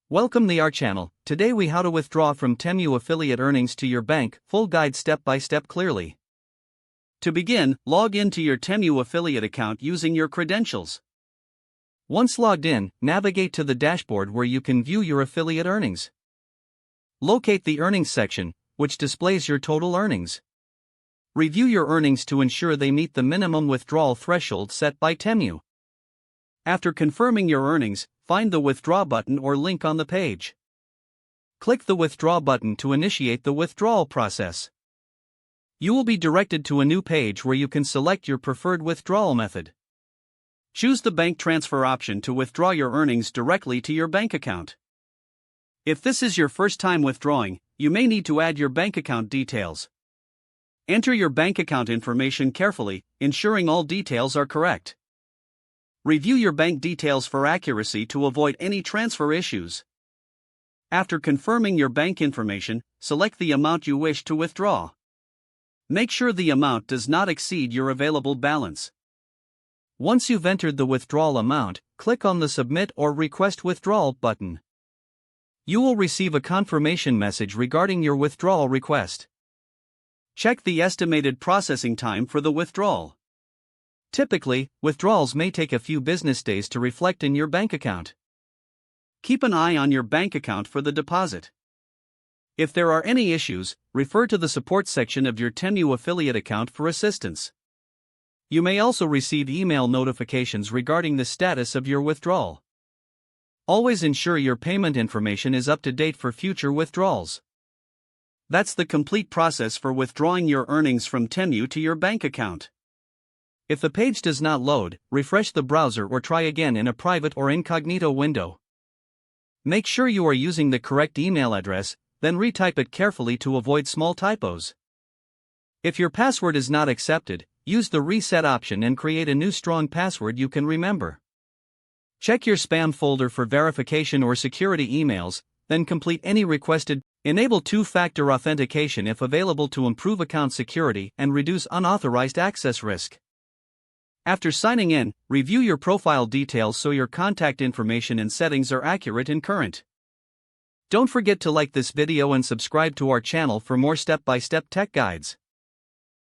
Welcome to our channel. Today we how to withdraw from Temu affiliate earnings to your bank, full guide step by step clearly. To begin, log into your Temu affiliate account using your credentials. Once logged in, navigate to the dashboard where you can view your affiliate earnings. Locate the earnings section, which displays your total earnings. Review your earnings to ensure they meet the minimum withdrawal threshold set by Temu. After confirming your earnings, find the Withdraw button or link on the page. Click the Withdraw button to initiate the withdrawal process. You will be directed to a new page where you can select your preferred withdrawal method. Choose the bank transfer option to withdraw your earnings directly to your bank account. If this is your first time withdrawing, you may need to add your bank account details. Enter your bank account information carefully, ensuring all details are correct. Review your bank details for accuracy to avoid any transfer issues. After confirming your bank information, select the amount you wish to withdraw. Make sure the amount does not exceed your available balance. Once you've entered the withdrawal amount, click on the Submit or Request Withdrawal button. You will receive a confirmation message regarding your withdrawal request. Check the estimated processing time for the withdrawal. Typically, withdrawals may take a few business days to reflect in your bank account. Keep an eye on your bank account for the deposit. If there are any issues, refer to the support section of your Temu affiliate account for assistance. You may also receive email notifications regarding the status of your withdrawal. Always ensure your payment information is up to date for future withdrawals. That's the complete process for withdrawing your earnings from Temu to your bank account. If the page does not load, refresh the browser or try again in a private or incognito window. Make sure you are using the correct email address, then retype it carefully to avoid small typos. If your password is not accepted, use the reset option and create a new strong password you can remember. Check your spam folder for verification or security emails, then complete any requested. Enable two-factor authentication if available to improve account security and reduce unauthorized access risk. After signing in, review your profile details so your contact information and settings are accurate and current. Don't forget to like this video and subscribe to our channel for more step-by-step tech guides.